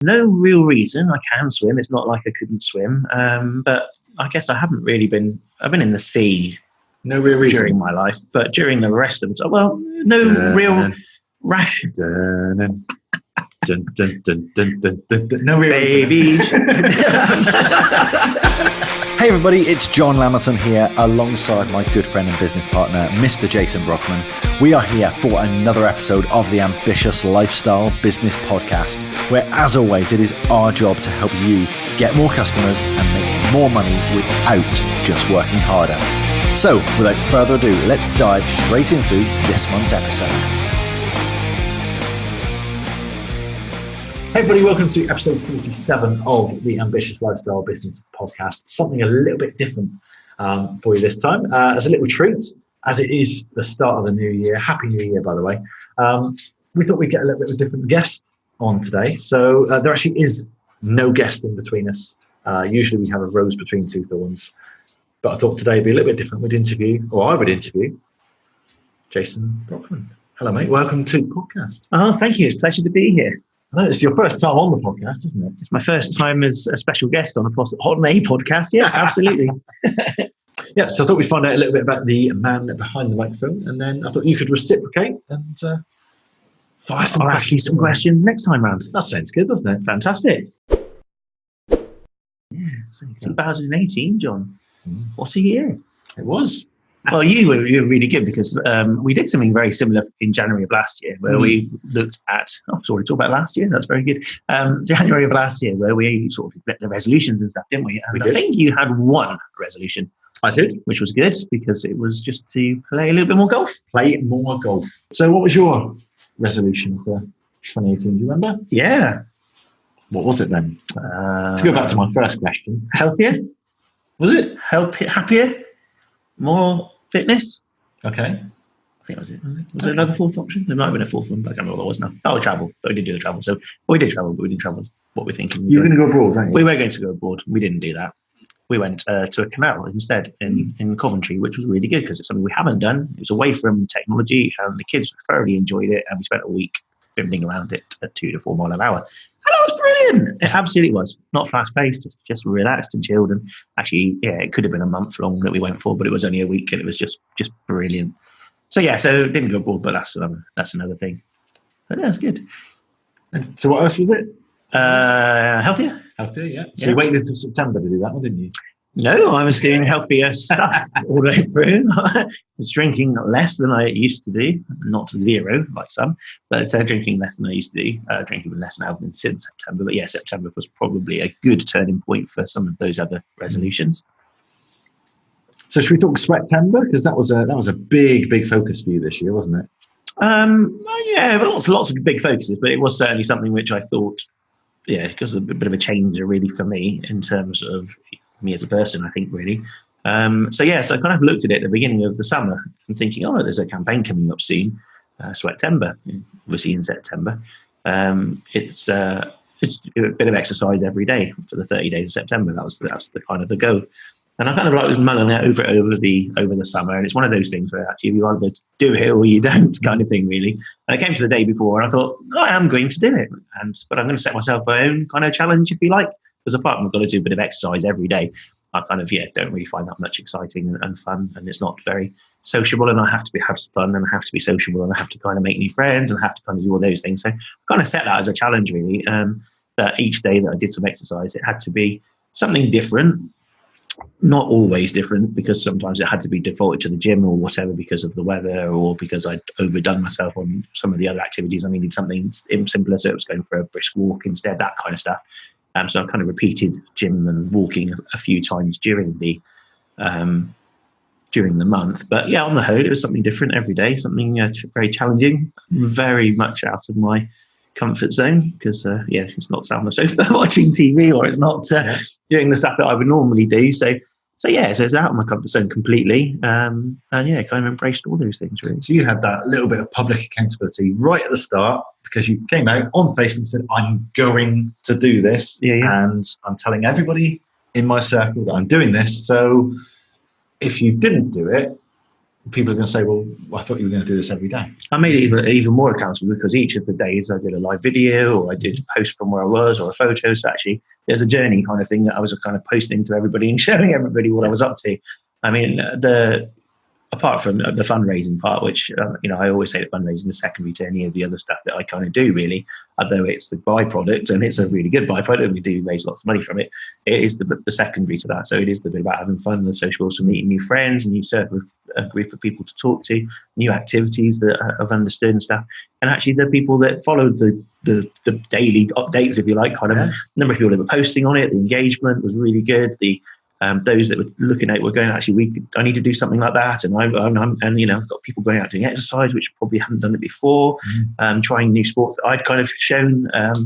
No real reason. I can swim. It's not like I couldn't swim. But I guess I haven't really been. I've been in the sea. No real reason during my life, but during the rest of the time, well, no real rash. No real baby. Hey everybody, it's John Lamerton here alongside my good friend and business partner, Mr. Jason Brockman. We are here for another episode of the Ambitious Lifestyle Business Podcast, where as always, it is our job to help you get more customers and make more money without just working harder. So without further ado, let's dive straight into this month's episode. Hey everybody, welcome to episode 47 of the Ambitious Lifestyle Business Podcast. Something a little bit different for you this time. As a little treat, as it is the start of the new year. Happy New Year, by the way. We thought we'd get a little bit of a different guest on today. So there actually is no guest in between us. Usually we have a rose between two thorns. But I thought today would be a little bit different. I would interview Jason Brockman. Hello, mate. Welcome to the podcast. Oh, thank you. It's a pleasure to be here. I know it's your first time on the podcast, isn't it? It's my first time as a special guest on a podcast. Yes, absolutely. Yeah, so I thought we'd find out a little bit about the man behind the microphone, and then I thought you could reciprocate and I'll ask you some questions next time round. That sounds good, doesn't it? Fantastic. Yeah, so 2018, John. What a year. It was. Well, you were really good because we did something very similar in January of last year where we looked at, talk about last year. That's very good. January of last year where we sort of looked at the resolutions and stuff, didn't we? And I think you had one resolution. I did. Which was good because it was just to play a little bit more golf. Play more golf. So what was your resolution for 2018? Do you remember? Yeah. What was it then? To go back to my first question. Healthier. Was it? Happier. More fitness. Okay. I think that was it. Was there another fourth option? There might have been a fourth one, but I can't remember what it was now. Oh, travel. But we did do the travel. So we did travel, but we didn't travel what we're thinking. You were going to go abroad, weren't you? We were going to go abroad. We didn't do that. We went to a canal instead in Coventry, which was really good because it's something we haven't done. It was away from technology and the kids thoroughly enjoyed it. And we spent a week bimbling around it at 2 to 4 miles an hour. And it was brilliant. It absolutely was. Not fast paced, just relaxed and chilled. And actually, yeah, it could have been a month long that we went for, but it was only a week and it was just brilliant. So yeah, so it didn't go abroad, but that's another thing. But yeah, it's good. And so what else was it? Healthier. Healthier, yeah. So you waited until September to do that one, didn't you? No, I was doing healthier stuff all the way through. I was drinking less than I used to do, not zero like some, but drinking less than I used to do. Drinking less now than since September. But yeah, September was probably a good turning point for some of those other resolutions. So should we talk Sweatember? Because that was a big focus for you this year, wasn't it? Yeah, lots of big focuses, but it was certainly something which I thought, yeah, because a bit of a change really for me in terms of me as a person, I think, really. So I kind of looked at it at the beginning of the summer and thinking, there's a campaign coming up soon, Sweatember, obviously in September. It's a bit of exercise every day for the 30 days of September. That's the kind of the goal. And I kind of was mulling it over the summer. And it's one of those things where actually you either do it or you don't kind of thing, really. And I came to the day before and I thought, I am going to do it. But I'm going to set myself my own kind of challenge, if you like. Because apart from I've got to do a bit of exercise every day, I kind of, don't really find that much exciting and fun. And it's not very sociable. And I have to have fun and I have to be sociable and I have to kind of make new friends and I have to kind of do all those things. So I kind of set that as a challenge, really, that each day that I did some exercise, it had to be something different. Not always different, because sometimes it had to be defaulted to the gym or whatever because of the weather or because I'd overdone myself on some of the other activities. I needed something simpler, so it was going for a brisk walk instead, that kind of stuff. So I kind of repeated gym and walking a few times during the month. But yeah, on the whole, it was something different every day, something very challenging, very much out of my comfort zone because it's not sat on the sofa watching TV or it's not doing the stuff that I would normally do. So it's out of my comfort zone completely. And kind of embraced all those things, really. So you had that little bit of public accountability right at the start because you came out on Facebook and said, I'm going to do this. And I'm telling everybody in my circle that I'm doing this. So if you didn't do it, people are going to say, well, I thought you were going to do this every day. I made it even more accountable, because each of the days I did a live video, or I did a post from where I was, or a photo. So actually there's a journey kind of thing that I was kind of posting to everybody and showing everybody what I was up to. I mean, apart from the fundraising part, which, I always say that fundraising is secondary to any of the other stuff that I kind of do, really, although it's the byproduct, and it's a really good byproduct. We do raise lots of money from it. It is the secondary to that. So it is the bit about having fun, the social, also meeting new friends, new circle of a group of people to talk to, new activities that I've understood and stuff. And actually the people that followed the daily updates, if you like, kind of number of people that were posting on it, the engagement was really good. Those that were looking at it were going, actually, I need to do something like that. And I've got people going out doing exercise, which probably hadn't done it before, trying new sports that I'd kind of shown. It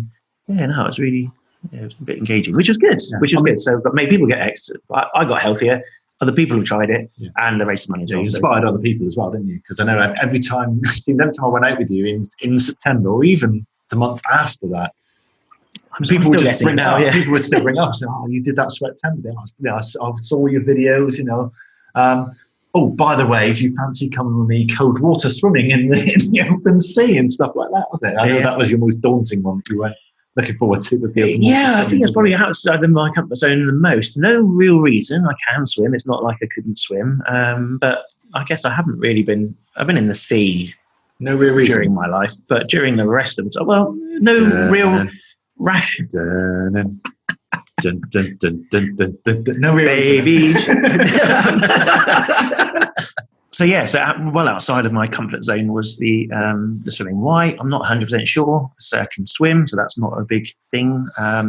was really, it was a bit engaging, which was good, good. So but made people get exercise. I got healthier. Other people have tried it, and they raised some money. You inspired other people as well, didn't you? Because I know every time I went out with you in September, or even the month after that, people would still bring up. People would still bring up. So, you did that September. I saw your videos. Oh, by the way, do you fancy coming with me cold water swimming in the open sea and stuff like that? Was it? I know that was your most daunting one. You were looking forward to with the open water. I think it's probably outside of my comfort zone the most. No real reason. I can swim. It's not like I couldn't swim. But I guess I haven't really been. I've been in the sea. No real reason during my life, but during the rest of it, no real. Rash. No baby. So outside of my comfort zone was the swimming. Why? I'm not 100% sure. So I can swim, so that's not a big thing. I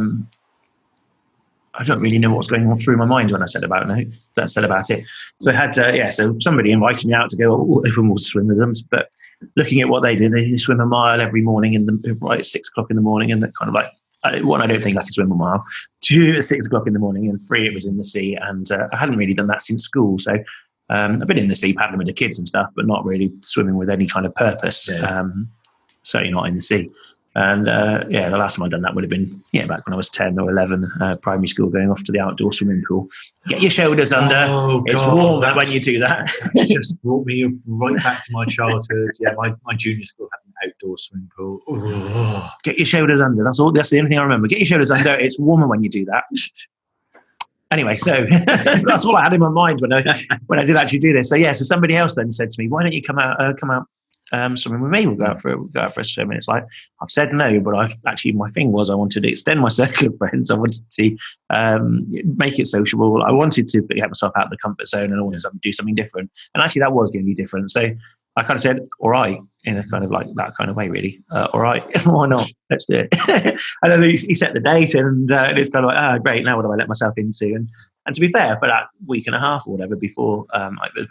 don't really know what was going on through my mind when I said about it. So I had so somebody invited me out to go open water swim with them. But looking at what they did, they swim a mile every morning at 6 o'clock in the morning, and that kind of like. One, I don't think I could swim a mile. 2, at 6 o'clock in the morning, and 3, it was in the sea. And I hadn't really done that since school. So I've been in the sea paddling with the kids and stuff, but not really swimming with any kind of purpose. Certainly not in the sea. And the last time I'd done that would have been back when I was 10 or 11, primary school, going off to the outdoor swimming pool. Get your shoulders under. It's warm when you do that. Just brought me right back to my childhood. My junior school had an outdoor swimming pool. Ooh. Get your shoulders under. That's the only thing I remember. Get your shoulders under. It's warmer when you do that. Anyway, so that's all I had in my mind when I did actually do this. So so somebody else then said to me, "Why don't you come out swimming with me? We'll go out for a swim." And it's like, I've said no, but my thing was I wanted to extend my circle of friends. I wanted to make it sociable. I wanted to get myself out of the comfort zone, and I wanted to do something different. And actually, that was going to be different. So I kind of said, all right, in a kind of like that kind of way, really. All right, why not? Let's do it. And then he set the date, and it's kind of like, great, now what do I let myself into? And to be fair, for that week and a half or whatever before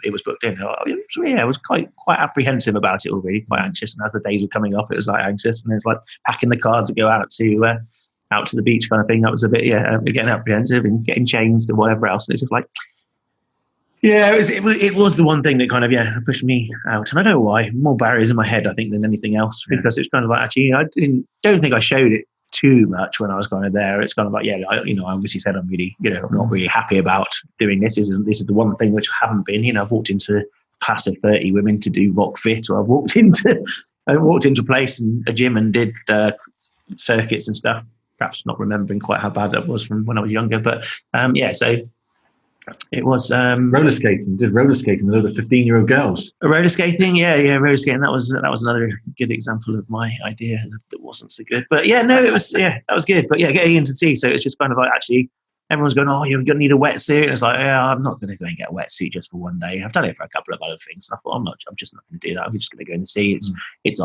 it was booked in, I was quite apprehensive about it already, quite anxious. And as the days were coming off, it was like anxious, and it was like packing the car to go out to the beach kind of thing. That was a bit, getting apprehensive and getting changed and whatever else. And it's just like, it was the one thing that kind of pushed me out, and I don't know why. More barriers in my head, I think, than anything else, because it's kind of like, actually, I don't think I showed it too much when I was kind of there. It's kind of like, I obviously said I'm really, I'm not really happy about doing this. This is the one thing which I haven't been. I've walked into a class of 30 women to do rock fit, or I've walked into a place and a gym and did circuits and stuff. Perhaps not remembering quite how bad that was from when I was younger, but so. It was roller skating. Did roller skating with other 15-year-old girls. Roller skating, roller skating. That was another good example of my idea that wasn't so good. But it was that was good. But getting into tea, so it's just kind of like, actually everyone's going, oh, you're gonna need a wetsuit. And it's like, I'm not going to go and get a wetsuit just for one day. I've done it for a couple of other things. And I thought, I'm just not going to do that. I'm just going to go in the sea. It's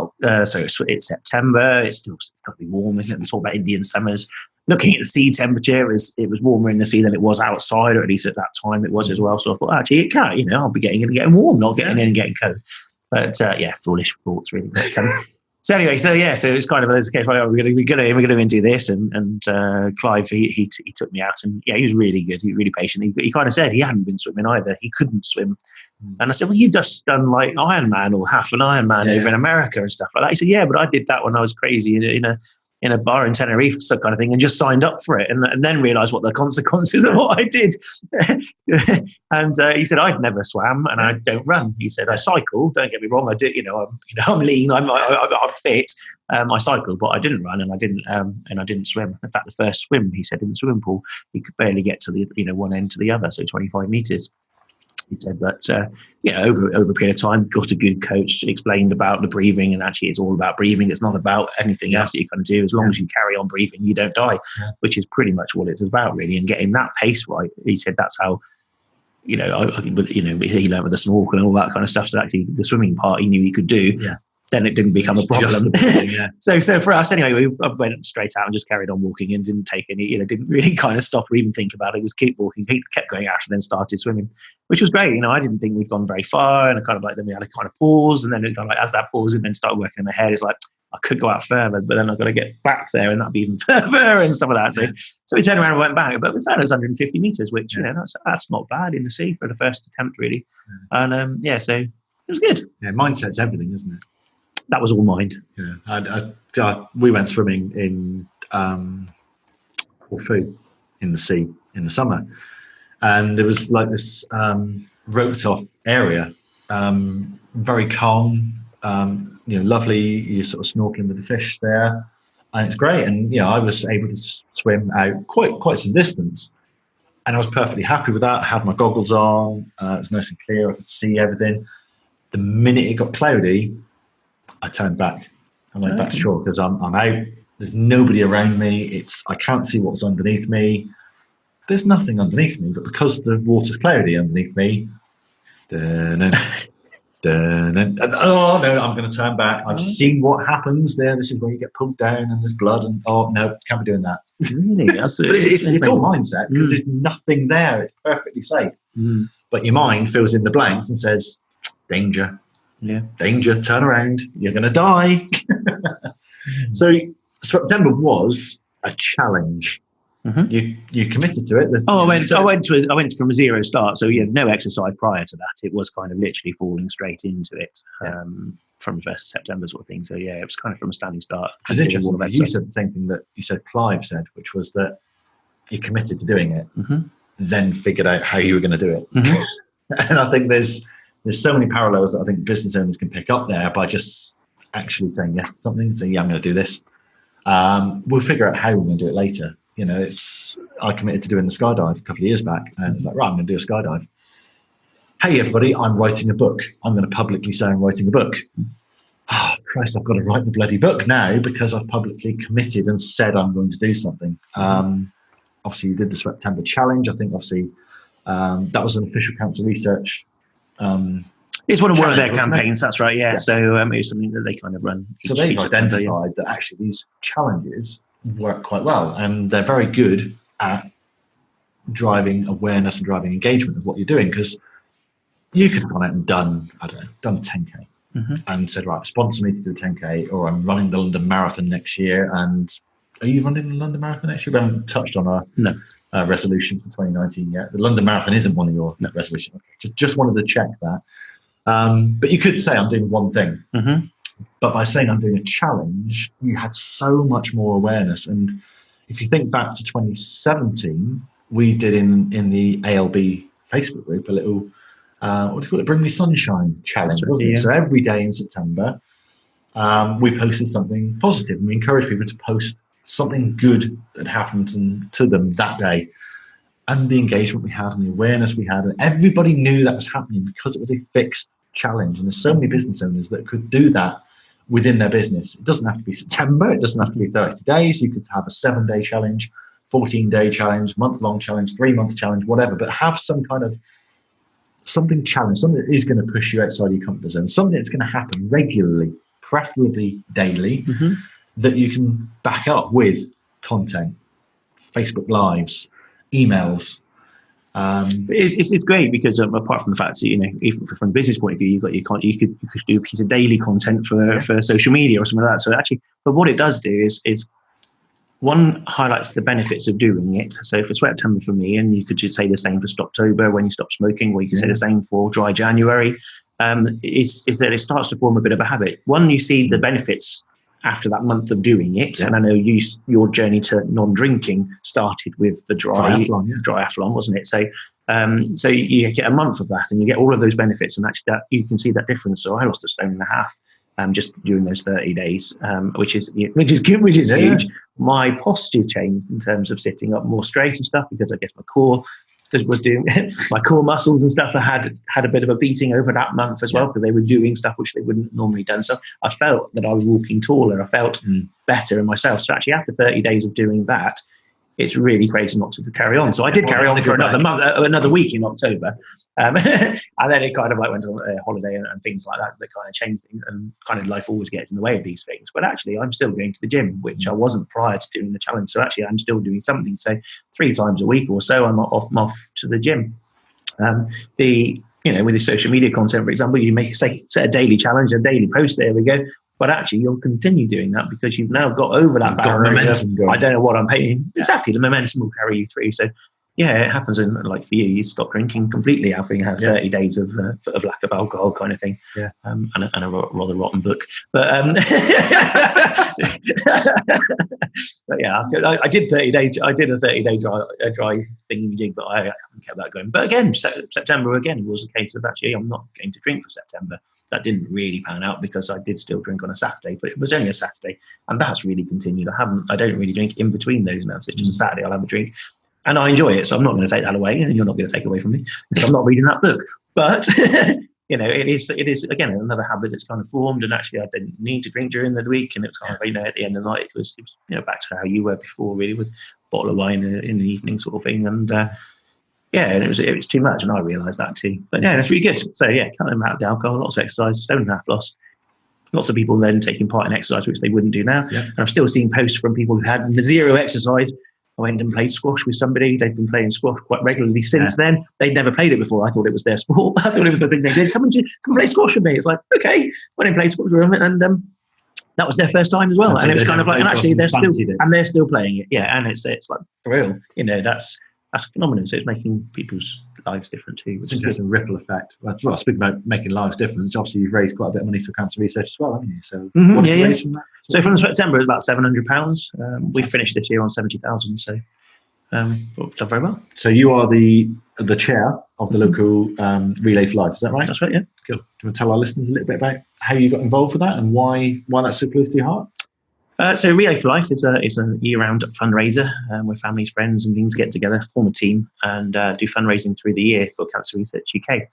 September. It's still got to be warm. Isn't it? We talk about Indian summers. Looking at the sea temperature, it was warmer in the sea than it was outside, or at least at that time it was as well. So I thought, actually, it can't. I'll be getting in and getting warm, not getting in and getting cold. But foolish thoughts, really. But, so anyway, so it's kind of a case. We're going to do this, and Clive he took me out, and he was really good. He was really patient. He kind of said he hadn't been swimming either. He couldn't swim, and I said, well, you've just done like Ironman or half an Ironman over in America and stuff like that. He said, yeah, but I did that when I was crazy in a in a bar in Tenerife, some kind of thing, and just signed up for it, and then realised what the consequences of what I did. And he said, I've never swam and I don't run. He said, I cycle. Don't get me wrong, I do. I'm lean. I'm fit. I cycled, but I didn't run, and I didn't swim. In fact, the first swim, he said, in the swimming pool, he could barely get to the one end to the other, so 25 meters. He said, but over a period of time, got a good coach, explained about the breathing, and actually it's all about breathing. It's not about anything else that you can do. As long as you carry on breathing, you don't die, which is pretty much what it's about, really. And getting that pace right, he said that's how, he learned with the snorkel and all that kind of stuff. So actually the swimming part he knew he could do. Yeah. Then it didn't become a problem. So for us, anyway, I went straight out and just carried on walking and didn't take any, didn't really kind of stop or even think about it. Just keep walking, kept going out, and then started swimming, which was great. I didn't think we'd gone very far, and I kind of then we had a kind of pause, and then it kind of as that pause and then started working in my head, it's like I could go out further, but then I've got to get back there, and that'd be even further and stuff like that. So we turned around and went back, but we found it was 150 meters, which that's not bad in the sea for the first attempt, really. And so it was good. Yeah, mindset's everything, isn't it? That was all mind. Yeah, we went swimming in Corfu in the sea in the summer, and there was like this roped off area, very calm, lovely. You're sort of snorkeling with the fish there, and it's great. And I was able to swim out quite some distance, and I was perfectly happy with that. I had my goggles on, it was nice and clear. I could see everything. The minute it got cloudy, I turned back. I went back to shore because I'm out. There's nobody around me. I can't see what's underneath me. There's nothing underneath me, but because the water's cloudy underneath me, oh no, I'm going to turn back. I've seen what happens there. This is where you get pulled down and there's blood, and oh no, can't be doing that. Really? It's all mindset because there's nothing there. It's perfectly safe. But your mind fills in the blanks and says, danger. Yeah, danger, turn around, you're going to die. So September was a challenge. You committed to it. I went from a zero start, so no exercise prior to that. It was kind of literally falling straight into it from the 1st of September sort of thing. So it was kind of from a standing start. It's interesting. You said the same thing that you said Clive said, which was that you committed to doing it, then figured out how you were going to do it. And I think there's so many parallels that I think business owners can pick up there by just actually saying yes to something. So I'm going to do this. We'll figure out how we're going to do it later. I committed to doing the skydive a couple of years back, and it's like, right, I'm going to do a skydive. Hey, everybody, I'm writing a book. I'm going to publicly say I'm writing a book. Oh, Christ, I've got to write the bloody book now because I've publicly committed and said I'm going to do something. Obviously, you did the September challenge. I think, obviously, that was an official council research. It's one of their campaigns, that's right, yeah. So it was something that they kind of run. So they've identified that actually these challenges work quite well, and they're very good at driving awareness and driving engagement of what you're doing, because you could have gone out and done a 10K and said, right, sponsor me to do a 10K, or I'm running the London Marathon next year. And are you running the London Marathon next year? We haven't touched on our resolution for 2019 yet. The London Marathon isn't one of your resolutions. Just wanted to check that. But you could say I'm doing one thing. But by saying I'm doing a challenge, you had so much more awareness. And if you think back to 2017, we did in the ALB Facebook group a little, what do you call it, Bring Me Sunshine challenge, wasn't it? So every day in September, we posted something positive, and we encouraged people to post something good that happened to them that day. And the engagement we had and the awareness we had, and everybody knew that was happening because it was a fixed challenge. And there's so many business owners that could do that within their business. It doesn't have to be September. It doesn't have to be 30 days. You could have a 7-day challenge, 14-day challenge, month-long challenge, 3-month challenge, whatever. But have some kind of something challenge, something that is going to push you outside your comfort zone, something that's going to happen regularly, preferably daily, that you can back up with content, Facebook Lives, emails. It's great because apart from the fact that, even from a business point of view, you could do a piece of daily content for social media or something like that. So actually, but what it does do is one, highlights the benefits of doing it. So for September for me, and you could just say the same for Stoptober when you stop smoking, or you could say the same for Dry January, is that it starts to form a bit of a habit. One, you see the benefits after that month of doing it, and I know your journey to non-drinking started with the triathlon, wasn't it? So you get a month of that, and you get all of those benefits, and actually that you can see that difference. So I lost 1.5 stone just during those 30 days, which is good, which is huge. My posture changed in terms of sitting up more straight and stuff, because I guess my core was doing my core muscles and stuff. I had a bit of a beating over that month as well, because they were doing stuff which they wouldn't normally done. So I felt that I was walking taller. I felt better in myself. So actually, after 30 days of doing that, it's really crazy not to carry on. So I did carry on for another week in October. And then it kind of like went on a holiday and things like that kind of changed things, and kind of life always gets in the way of these things. But actually, I'm still going to the gym, which I wasn't prior to doing the challenge. So actually, I'm still doing something. So 3 times a week or so, I'm off to the gym. With the social media content, for example, you set a daily challenge, a daily post, there we go. But actually, you'll continue doing that because you've now got over that barrier. I don't know what I'm paying. Exactly, the momentum will carry you through. So, yeah, it happens. And like for you stop drinking completely after you have 30 days of lack of alcohol, kind of thing. Yeah, and a rather rotten book. But but yeah, I did 30 days. I did a 30-day dry thingy, but I haven't kept that going. But again, September again was a case of actually I'm not going to drink for September. That didn't really pan out because I did still drink on a Saturday, but it was only a Saturday, and that's really continued. I don't really drink in between those now. So it's just a Saturday, I'll have a drink, and I enjoy it. So I'm not going to take that away, and you're not going to take it away from me because I'm not reading that book. But it is again another habit that's kind of formed. And actually, I didn't need to drink during the week, and it was kind of at the end of the night, it was back to how you were before, really, with a bottle of wine in the evening, sort of thing, and. And it was too much, and I realised that too. But yeah, it's really good. So yeah, cutting out the alcohol, lots of exercise, 1.5 stone lost. Lots of people then taking part in exercise, which they wouldn't do now. Yeah. And I've still seen posts from people who had 0 exercise. I went and played squash with somebody. They've been playing squash quite regularly since then. They'd never played it before. I thought it was their sport. I thought it was the thing they did. Come play squash with me. It's like, okay, went and played squash with them, and that was their first time as well. And it was kind of like, and actually they're still playing it. Yeah, and it's like for real. That's phenomenal. So it's making people's lives different too. Which is a ripple effect. Well, speaking about making lives different, obviously you've raised quite a bit of money for cancer research as well, haven't you? So what did you raise from that? So from September, it's about £700. We finished this year on 70,000. So we've done very well. So you are the chair of the local Relay for Life, is that right? That's right, yeah. Cool. Do you want to tell our listeners a little bit about how you got involved with that and why that's so close to your heart? So Relay for Life is a year-round fundraiser where families, friends and things get together, form a team and do fundraising through the year for Cancer Research UK.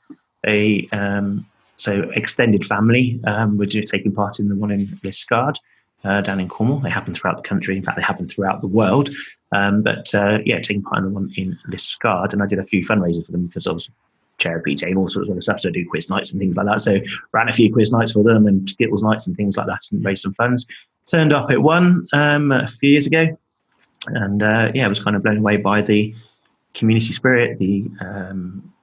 So extended family, we're taking part in the one in Liscard down in Cornwall. They happen throughout the country. In fact, they happen throughout the world. Taking part in the one in Liscard. And I did a few fundraisers for them because I was chair of PTA and all sorts of other stuff. So I do quiz nights and things like that. So ran a few quiz nights for them and Skittles nights and things like that and raised some funds. Turned up at one a few years ago. And I was kind of blown away by the community spirit, the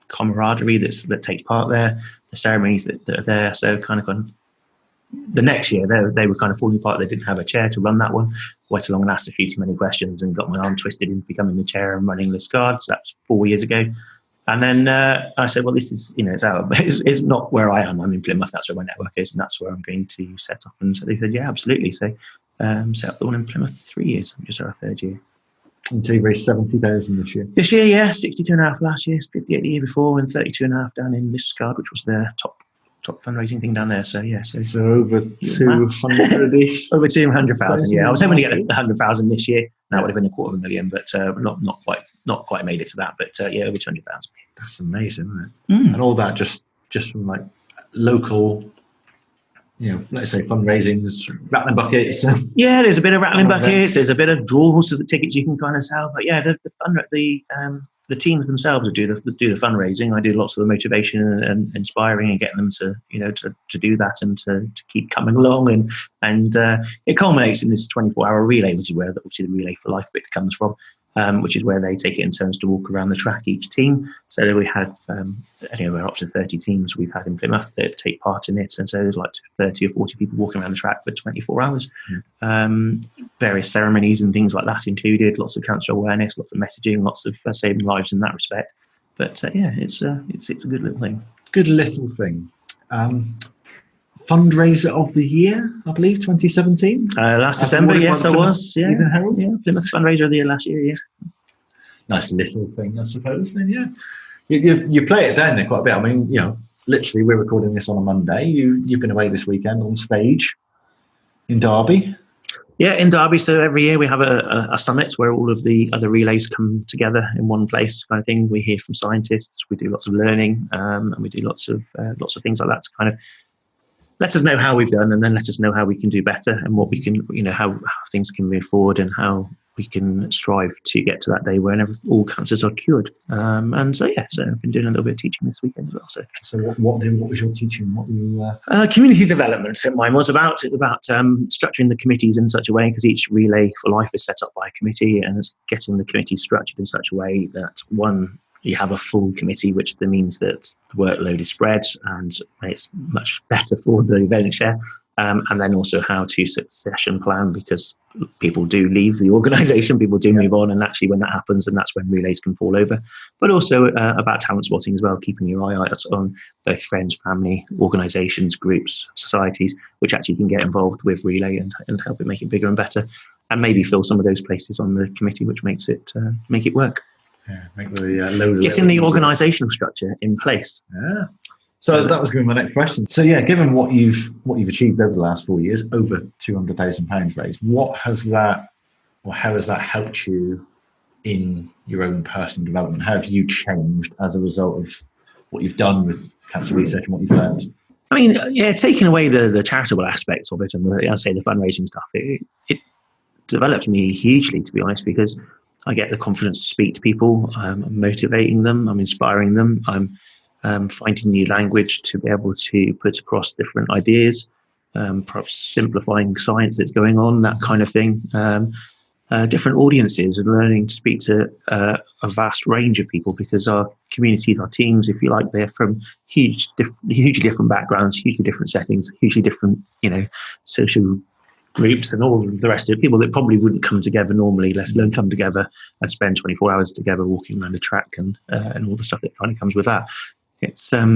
camaraderie that takes part there, the ceremonies that are there. So the next year they were kind of falling apart. They didn't have a chair to run that one. Went along and asked a few too many questions and got my arm twisted into becoming the chair and running Liscard. So that was 4 years ago. And then I said, well, this is, it's out. It's not where I am. I'm in Plymouth. That's where my network is. And that's where I'm going to set up. And so they said, yeah, absolutely. So set up the one in Plymouth 3 years. I'm just our 3rd year. And so you raised 70,000 this year? This year, yeah. 62.5 last year, 58 the year before, and 32.5 down in Liscard, which was their top fundraising thing down there. So, yeah. So over 200-ish? Over 200,000, yeah. I was hoping to get the 100,000 this year. That would have been 250,000, but not quite made it to that. But over 200,000. That's amazing, isn't it? And all that just from like local, let's say fundraising, rattling buckets. Yeah, there's a bit of rattling buckets. There's a bit of draws of the tickets you can kind of sell. But yeah, the teams themselves do the fundraising. I do lots of the motivation and inspiring and getting them to do that and to keep coming along. And it culminates in this 24-hour relay, which is where obviously the Relay for Life bit comes from. Which is where they take it in turns to walk around the track, each team. So we have anywhere up to 30 teams we've had in Plymouth that take part in it. And so there's like 30 or 40 people walking around the track for 24 hours. Various ceremonies and things like that included, lots of cancer awareness, lots of messaging, lots of saving lives in that respect. But it's a good little thing. Good little thing. fundraiser of the year, I believe, 2017. Last December, yes, I was. Yeah, Herald. Yeah, Plymouth fundraiser of the year last year. Yeah, Nice little thing, I suppose. Then, yeah, you play it down there quite a bit. I mean, literally, we're recording this on a Monday. You've been away this weekend on stage in Derby. Yeah, in Derby. So every year we have a summit where all of the other relays come together in one place, kind of thing. We hear from scientists. We do lots of learning, and we do lots of things like that to kind of let us know how we've done, and then let us know how we can do better, and what we can, how things can move forward, and how we can strive to get to that day where all cancers are cured. And so I've been doing a little bit of teaching this weekend as well. So what was your teaching? What were you? Community development. Mine was about structuring the committees in such a way, because each relay for life is set up by a committee, and it's getting the committee structured in such a way that one, you have a full committee, which means that the workload is spread and it's much better for the event chair. And then also how to succession plan, because people do leave the organisation, people do move on, and actually when that happens, and that's when relays can fall over. But also about talent spotting as well, keeping your eye out on both friends, family, organisations, groups, societies, which actually can get involved with relay and help it make it bigger and better, and maybe fill some of those places on the committee, which makes it make it work. Yeah, make the getting the organisational structure in place. Yeah. So that was going to be my next question. So given what you've achieved over the last 4 years, over £200,000 raised, how has that helped you in your own personal development? How have you changed as a result of what you've done with cancer research and what you've learned? I mean, taking away the charitable aspects of it and the fundraising stuff, it developed me hugely, to be honest, because I get the confidence to speak to people. I'm motivating them. I'm inspiring them. I'm finding new language to be able to put across different ideas, perhaps simplifying science that's going on, that kind of thing. Different audiences, and learning to speak to a vast range of people, because our communities, our teams, if you like, they're from hugely different backgrounds, hugely different settings, hugely different, social groups and all of the rest of it. People that probably wouldn't come together normally, let alone come together and spend 24 hours together walking around the track and all the stuff that kind of comes with that. It's a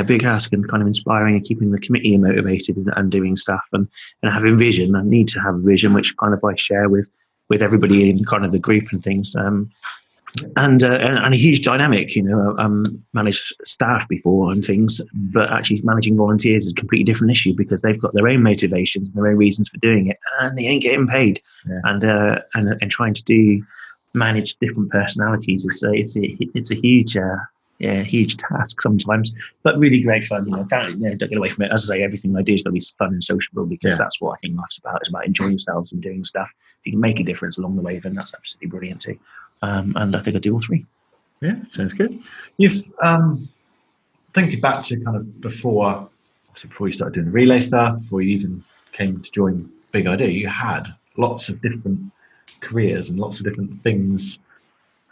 big ask, and kind of inspiring, and keeping the committee motivated and doing stuff and having vision. I need to have a vision, which kind of I share with everybody in kind of the group and things. And a huge dynamic, managed staff before and things, but actually managing volunteers is a completely different issue, because they've got their own motivations and their own reasons for doing it, and they ain't getting paid. Yeah. And trying to manage different personalities it's a huge task sometimes, but really great fun. Don't get away from it. As I say, everything I do is going to be fun and sociable, because that's what I think life's about. It's about enjoying yourselves and doing stuff. If you can make a difference along the way, then that's absolutely brilliant too. And I think I do all three. Yeah, sounds good. You've thinking back to kind of before you started doing the relay stuff, before you even came to join Big Idea, you had lots of different careers and lots of different things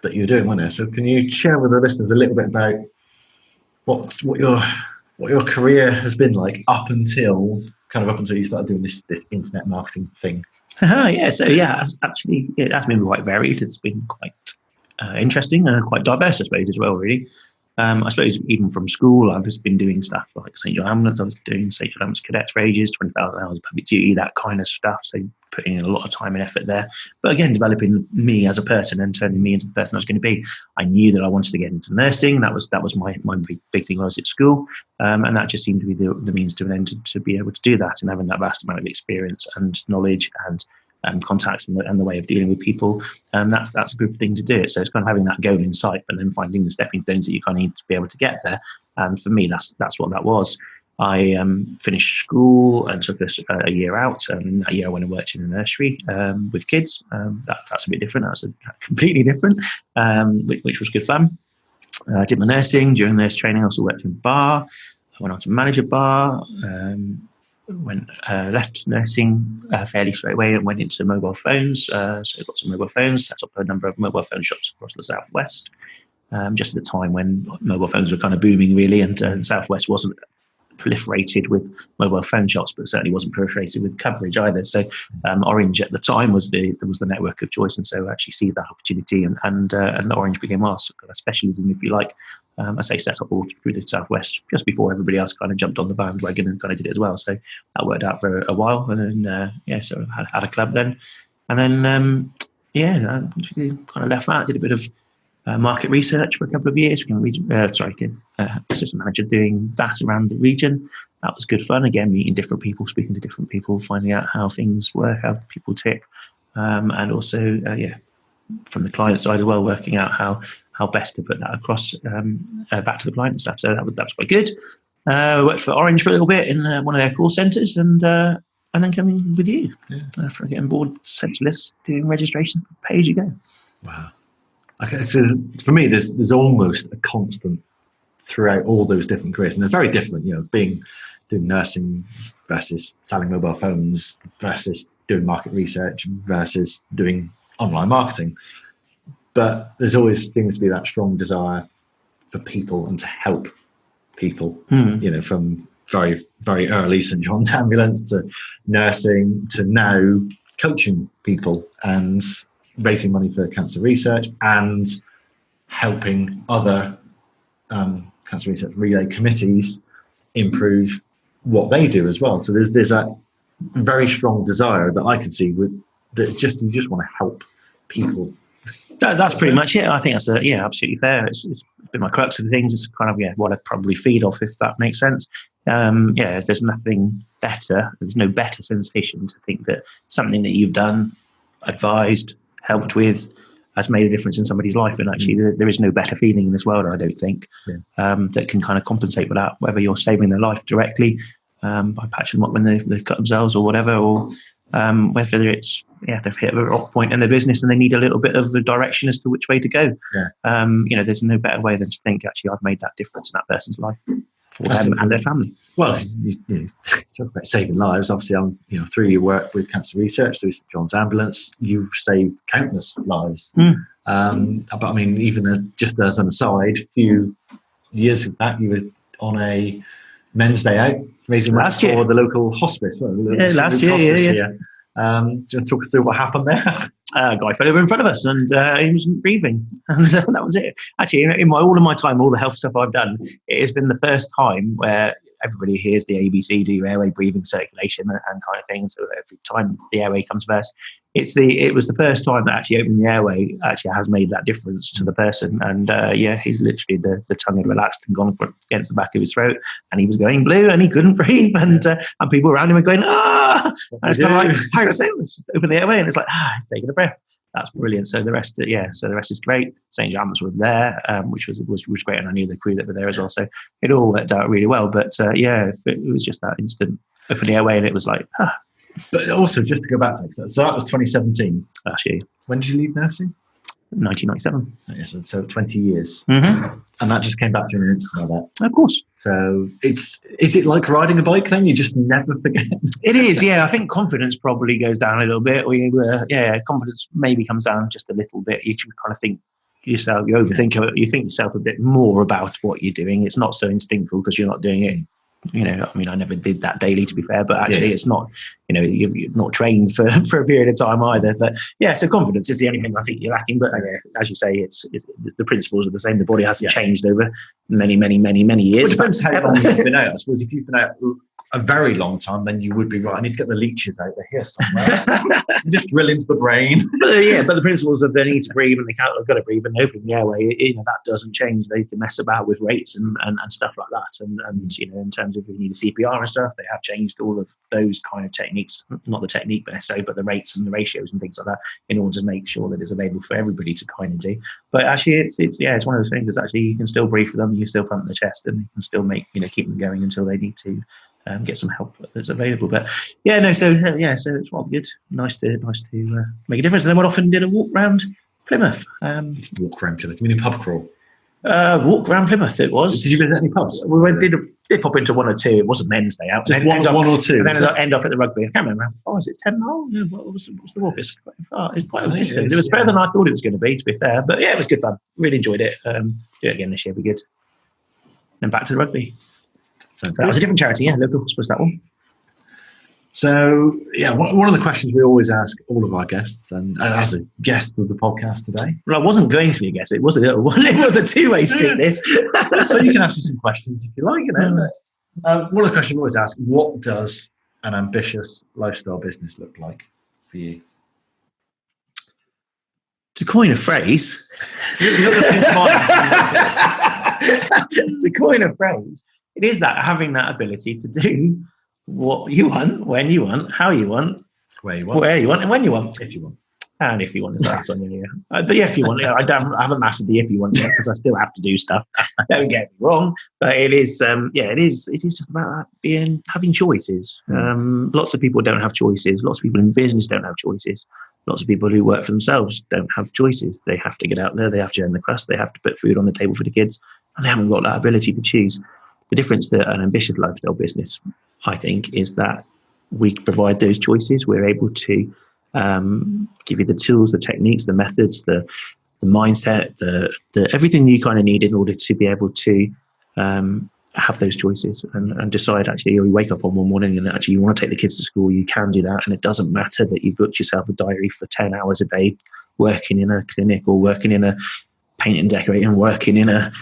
that you're doing, weren't there? So can you share with the listeners a little bit about what your career has been like up until you started doing this internet marketing thing? Actually, it has been quite varied. It's been quite interesting and quite diverse, I suppose, as well, really. I suppose even from school, I've just been doing stuff like St. John Ambulance. I was doing St. John Ambulance cadets for ages, 20,000 hours of public duty, that kind of stuff. So putting in a lot of time and effort there. But again, developing me as a person and turning me into the person I was going to be. I knew that I wanted to get into nursing. That was my big thing when I was at school. And that just seemed to be the means to an end to be able to do that, and having that vast amount of experience and knowledge and contacts and the way of dealing with people. That's a good thing to do it. So it's kind of having that goal in sight, but then finding the stepping stones that you kind of need to be able to get there. And for me, that's what that was. I finished school and took a year out. And that year I went and worked in a nursery with kids. That's a bit different. That's completely different, which was good fun. I did my nursing. During nurse training, I also worked in a bar. I went on to manage a bar. Left nursing fairly straight away and went into mobile phones. So I got some mobile phones, set up a number of mobile phone shops across the Southwest, just at the time when mobile phones were kind of booming, really, and Southwest wasn't proliferated with mobile phone shops, but certainly wasn't proliferated with coverage either. So Orange at the time was the network of choice, and so I actually see that opportunity, and Orange became our kind of specialism, if you like. I say set up all through the Southwest just before everybody else kind of jumped on the bandwagon and kind of did it as well. So that worked out for a while, and then so I had a club then, and then I kind of left that, did a bit of market research for a couple of years. Assistant manager doing that around the region. That was good fun. Again, meeting different people, speaking to different people, finding out how things work, how people tick, and also from the client side as well, working out how best to put that across back to the client and stuff. So that was quite good. I worked for Orange for a little bit in one of their call centres, and then coming with you for getting board centralists doing registration pay as you go. Wow. Okay, so for me, there's almost a constant throughout all those different careers, and they're very different. Doing nursing versus selling mobile phones versus doing market research versus doing online marketing. But there's always seems to be that strong desire for people and to help people. From very, very early St. John's Ambulance to nursing to now coaching people and raising money for cancer research and helping other cancer research relay committees improve what they do as well. So there's that very strong desire that I can see that you just want to help people. That's pretty much it. I think that's absolutely fair. It's been my crux of things. It's kind of what I'd probably feed off, if that makes sense. There's nothing better. There's no better sensation to think that something that you've done, advised, helped with, has made a difference in somebody's life. And actually, there is no better feeling in this world, I don't think, that can kind of compensate for that. Whether you're saving their life directly by patching them up when they've cut themselves or whatever, or whether it's they've hit a rock point in their business and they need a little bit of the direction as to which way to go. There's no better way than to think, actually, I've made that difference in that person's life for them and their family. Well, you talk about saving lives. Obviously, through your work with cancer research, through St. John's Ambulance, you've saved countless lives. But I mean, even just as an aside, a few years back, you were on a men's day out raising money for the local hospice. Last year. Do you want to talk us through what happened there? A guy fell over in front of us, and he wasn't breathing, and that was it. Actually, in all of my time, all the health stuff I've done, it has been the first time where everybody hears the ABC, do airway, breathing, circulation, and kind of thing. So every time the airway comes first, it was the first time that actually opening the airway actually has made that difference to the person. And he's literally the tongue had relaxed and gone against the back of his throat, and he was going blue, and he couldn't breathe, and people around him were going ah. And it's kind of like, how do I say it? Let's open the airway, and it's like he's taking a breath. That's brilliant. So the rest, is great. St. John's were there, which was great, and I knew the crew that were there as well. So it all worked out really well. But it was just that instant open the airway, and it was like But also, just to go back to that, so that was 2017. Actually, when did you leave nursing? 1997. So 20 years. Mm-hmm. And that just came back to you in an instant like that. Of course. So is it like riding a bike then? You just never forget? It is, yeah. I think confidence probably goes down a little bit. Or confidence maybe comes down just a little bit. You kind of think yourself, you overthink it, you think yourself a bit more about what you're doing. It's not so instinctful because you're not doing it. I never did that daily, to be fair, but actually it's not, you're not trained for a period of time either. But so confidence is the only thing I think you're lacking. But as you say, it's the principles are the same. The body hasn't changed over many, many, many, many years. Well, it depends how long you've been out. I suppose if you've been out a very long time, then you would be right. I need to get the leeches out. They're here somewhere. Just drill into the brain. But the principles of they need to breathe and they can't. They've got to breathe and opening the airway. That doesn't change. They can mess about with rates and stuff like that. And in terms of if you need a CPR and stuff, they have changed all of those kind of techniques. Not the technique, but the rates and the ratios and things like that, in order to make sure that it's available for everybody to kind of do. But actually, it's one of those things. It's actually you can still breathe for them. You can still pump the chest, and you can still keep them going until they need to. Get some help that's available, but so it's all good. Nice to make a difference. And then we often did a walk round Plymouth. Walk around Plymouth. You mean a pub crawl? Walk around Plymouth. It was. Did you visit any pubs? We did pop into one or two. It wasn't men's day out. Just one or two. And then end up at the rugby. I can't remember how far is it. 10 miles? Yeah, what was the walk? It's quite a distance. It was better than I thought it was going to be. To be fair, but it was good fun. Really enjoyed it. Do it again this year. Be good. Then back to the rugby. So that was a different charity, yeah, local hospice, that one. So, yeah, one of the questions we always ask all of our guests, and as a guest of the podcast today. Well, I wasn't going to be a guest. It was a little one. It was a two-way street, this. So you can ask me some questions if you like. One of the questions we always ask, what does an ambitious lifestyle business look like for you? To coin a phrase, it is that having that ability to do what you want, when you want, how you want, where you want, and when you want. If you want. And if you want, is the last one, yeah. The if you want, I haven't mastered the if you want yet because I still have to do stuff. Don't get me wrong, but it is just about having choices. Lots of people don't have choices. Lots of people in business don't have choices. Lots of people who work for themselves don't have choices. They have to get out there. They have to earn the crust. They have to put food on the table for the kids, and they haven't got that ability to choose. The difference that an ambitious lifestyle business, I think, is that we provide those choices. We're able to give you the tools, the techniques, the methods, the mindset, the everything you kind of need in order to be able to have those choices and decide actually you wake up on one morning and actually you want to take the kids to school, you can do that, and it doesn't matter that you've booked yourself a diary for 10 hours a day working in a clinic or working in a paint and decorating, working in a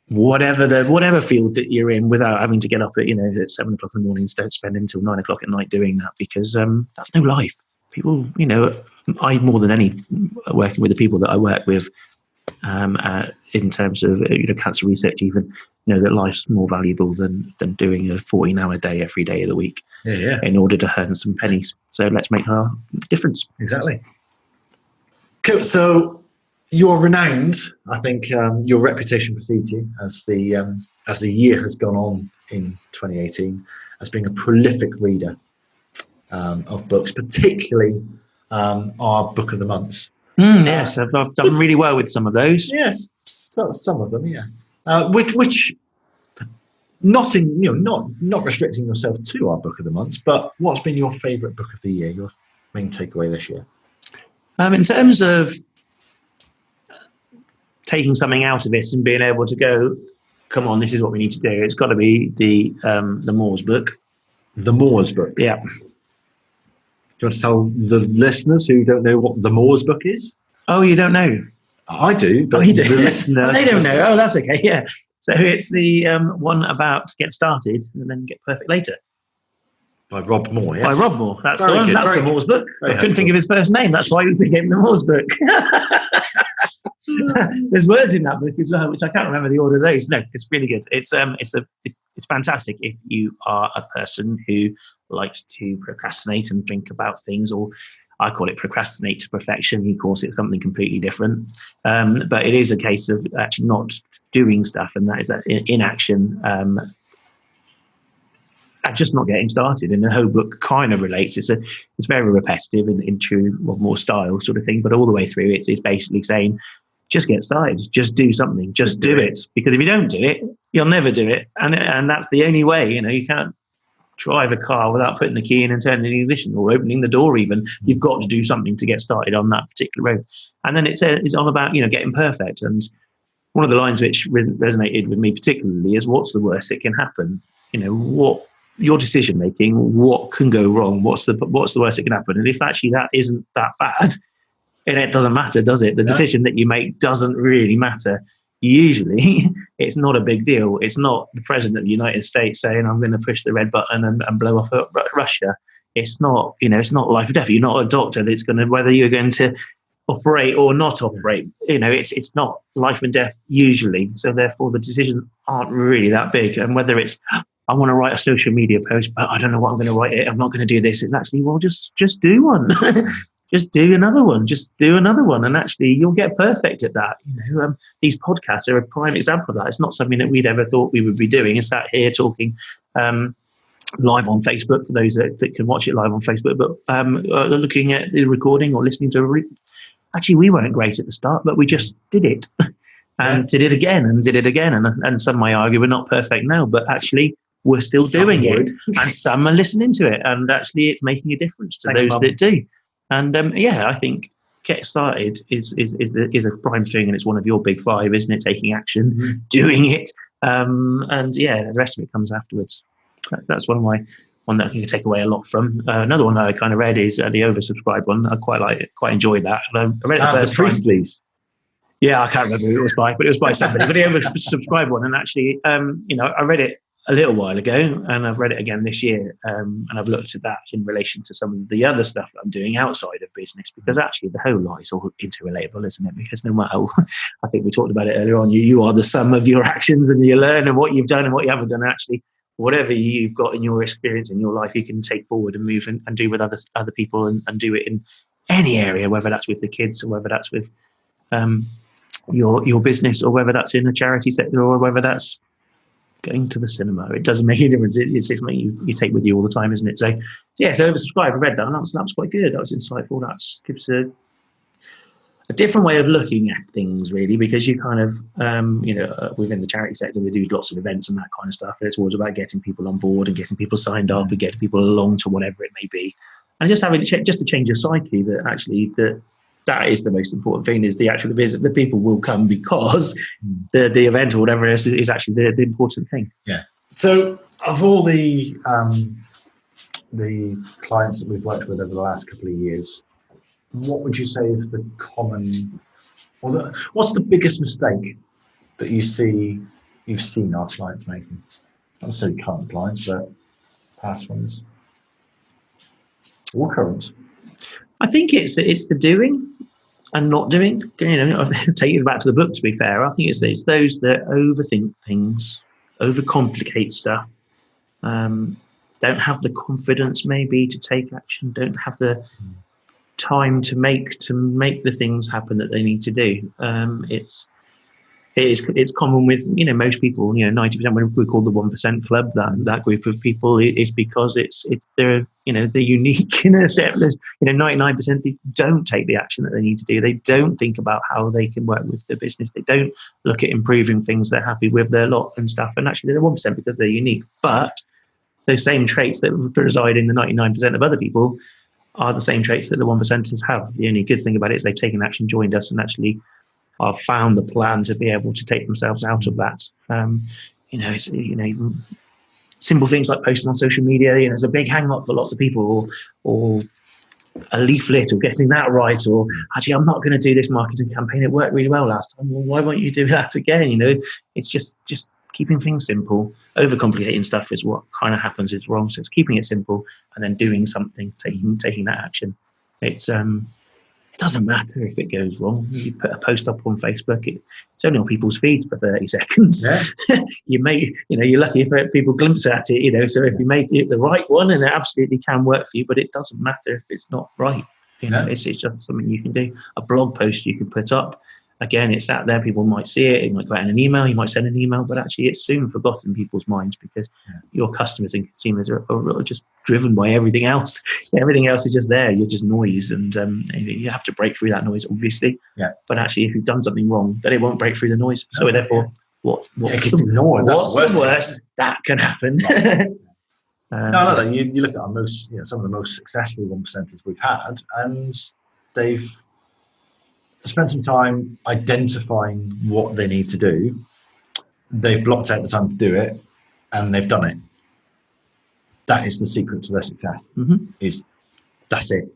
whatever field that you're in without having to get up at 7 o'clock in the morning. Don't spend until 9 o'clock at night doing that because that's no life. People, I more than any working with the people that I work with in terms of cancer research, even know that life's more valuable than doing a 14-hour day every day of the week in order to earn some pennies. So let's make our difference. Exactly. Cool. So you're renowned. I think your reputation precedes you as the year has gone on in 2018 as being a prolific reader of books, particularly our book of the months. Yes, I've done really well with some of those. Yes, some of them, yeah. Which not restricting yourself to our book of the months, but what's been your favourite book of the year? Your main takeaway this year? In terms of taking something out of it and being able to go, come on, this is what we need to do. It's got to be the Moores book. The Moores book. Yeah. Do you want to tell the listeners who don't know what the Moores book is? Oh, you don't know? I do, but you do. The listener... They don't know. Oh, that's okay, yeah. So it's the one about get started and then get perfect later. By Rob Moore, yes. By Rob Moore. That's Very the one. good, That's the Moores book. Very I couldn't think of his first name. That's why we became the Moores book. There's words in that book as well, which I can't remember the order of those. No, it's really good. It's fantastic if you are a person who likes to procrastinate and think about things, or I call it procrastinate to perfection. He calls it something completely different. But it is a case of actually not doing stuff, and that is that inaction. Just not getting started, and the whole book kind of relates. It's very repetitive in true more style sort of thing, but all the way through it's basically saying, just get started, just do something, just do it. Because if you don't do it, you'll never do it, and that's the only way. You can't drive a car without putting the key in and turning the ignition or opening the door. Even you've got to do something to get started on that particular road. And then it's all about getting perfect. And one of the lines which resonated with me particularly is, "What's the worst that can happen? What." Your decision making, what can go wrong? What's the worst that can happen? And if actually that isn't that bad, and it doesn't matter, does it? The decision that you make doesn't really matter. Usually, it's not a big deal. It's not the president of the United States saying, "I'm going to push the red button and blow off Russia." It's not, it's not life or death. You're not a doctor that's going to whether you're going to operate or not operate. It's not life and death usually. So therefore, the decisions aren't really that big. And whether it's I want to write a social media post, but I don't know what I'm going to write it. I'm not going to do this. It's actually, well, just do one. Just do another one. Just do another one. And actually, you'll get perfect at that. These podcasts are a prime example of that. It's not something that we'd ever thought we would be doing. It's sat here talking live on Facebook for those that can watch it live on Facebook, but looking at the recording or listening to actually, we weren't great at the start, but we just did it and did it again and did it again. And some might argue we're not perfect now, but actually, we're still doing it, and some are listening to it, and actually it's making a difference to those that do. And I think get started is a prime thing, and it's one of your big five, isn't it? Taking action, doing it, And the rest of it comes afterwards. That's one that I can take away a lot from. Another one that I kind of read is the oversubscribed one. I quite enjoyed that. I read it the first the Priestley's. Yeah, I can't remember who it was by, but it was by somebody. But the oversubscribed one, and actually, I read it a little while ago, and I've read it again this year, and I've looked at that in relation to some of the other stuff that I'm doing outside of business, because actually the whole lot is all interrelatable, isn't it? Because no matter, I think we talked about it earlier on, you are the sum of your actions, and you learn and what you've done and what you haven't done. Actually, whatever you've got in your experience in your life, you can take forward and move and do with other people, and do it in any area, whether that's with the kids or whether that's with your business, or whether that's in the charity sector, or whether that's going to the cinema. It doesn't make any difference. It's something you take with you all the time, isn't it? So oversubscribed. I read that, and that was quite good. That was insightful. That gives a different way of looking at things, really, because you kind of, within the charity sector, we do lots of events and that kind of stuff. And it's always about getting people on board and getting people signed up and getting people along to whatever it may be, and just having just to change your psyche that actually that is the most important thing, is the actual visit. The people will come because the event or whatever else is actually the important thing. Yeah. So of all the clients that we've worked with over the last couple of years, what would you say is the common, what's the biggest mistake that you've seen our clients making? Not necessarily current clients, but past ones or current. I think it's the doing and not doing. Take it back to the book, to be fair. I think it's those that overthink things, overcomplicate stuff, don't have the confidence maybe to take action, don't have the time to make the things happen that they need to do. It's common with most people. 90% when we call the 1% club, that group of people, is because they're unique in a set. There's 99% people don't take the action that they need to do. They don't think about how they can work with the business. They don't look at improving things. They're happy with their lot and stuff. And actually, they're 1% because they're unique. But those same traits that reside in the 99% of other people are the same traits that the 1%ers have. The only good thing about it is they've taken action, joined us, and actually have found the plan to be able to take themselves out of that. Simple things like posting on social media. There's a big hang up for lots of people, or a leaflet, or getting that right, or actually, I'm not going to do this marketing campaign. It worked really well last time. Well, why won't you do that again? It's just keeping things simple. Overcomplicating stuff is what kind of happens is wrong. So it's keeping it simple and then doing something, taking that action. It doesn't matter if it goes wrong. You put a post up on Facebook, it's only on people's feeds for 30 seconds. Yeah. You're lucky if people glimpse at it, so if you make it the right one, and it absolutely can work for you, but it doesn't matter if it's not right. It's just something you can do. A blog post you can put up. Again, it's out there. People might see it. It might go out in an email. You might send an email, but actually it's soon forgotten in people's minds because your customers and consumers are just driven by everything else. Everything else is just there. You're just noise, and you have to break through that noise, obviously. Yeah. But actually, if you've done something wrong, then it won't break through the noise. So therefore, what's the worst that can happen? No. You look at our some of the most successful 1%ers we've had, and they've spend some time identifying what they need to do. They've blocked out the time to do it, and they've done it. That is the secret to their success. That's it.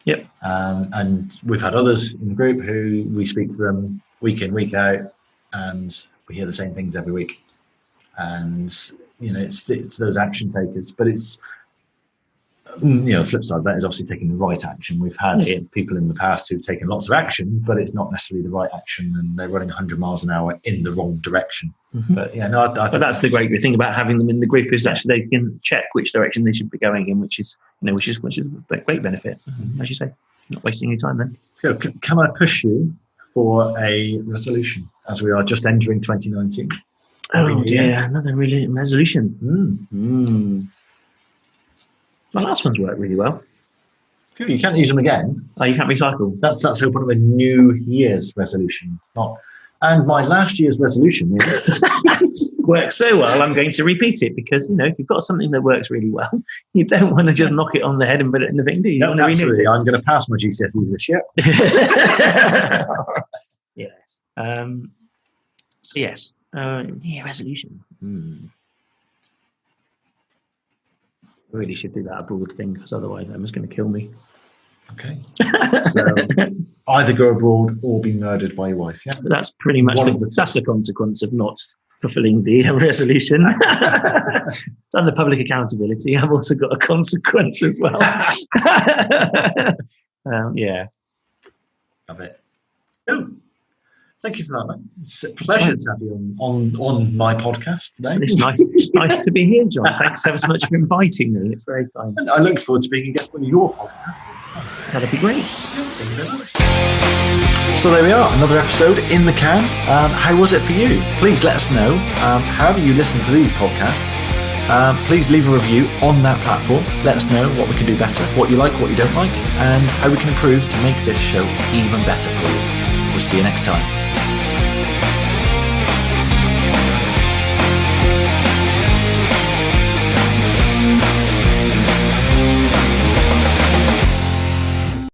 Yep. And we've had others in the group who we speak to them week in, week out, and we hear the same things every week. And it's those action takers, but it's the flip side of that is obviously taking the right action. We've had people in the past who've taken lots of action, but it's not necessarily the right action, and they're running 100 miles an hour in the wrong direction. But but that's the great thing about having them in the group, is actually they can check which direction they should be going in, which is a great benefit, as you say, not wasting any time then. So can I push you for a resolution as we are just entering 2019? Oh dear, another resolution. My last one's worked really well. Sure, you can't use them again. Oh, you can't recycle. That's open of a New Year's resolution. And my last year's resolution is works so well, I'm going to repeat it, because if you've got something that works really well, you don't want to just knock it on the head and put it in the thing, do you? No, absolutely. I'm going to pass my GCSEs this year. Yes. So yes. Resolution. I really should do that abroad thing, because otherwise Emma's going to kill me. Okay. So either go abroad or be murdered by your wife. Yeah. That's pretty much that's the consequence of not fulfilling the resolution. Done the public accountability. I've also got a consequence as well. Yeah. Love it. Oh, thank you for that, man. It's a pleasure to have you on my podcast today. It's nice to be here, John. Thanks ever so much for inviting me. It's very kind. And I look forward to being a guest on your podcast. That'd be great. Thank you very much. So there we are, another episode in the can. How was it for you? Please let us know. However you listen to these podcasts, please leave a review on that platform. Let us know what we can do better, what you like, what you don't like, and how we can improve to make this show even better for you. We'll see you next time.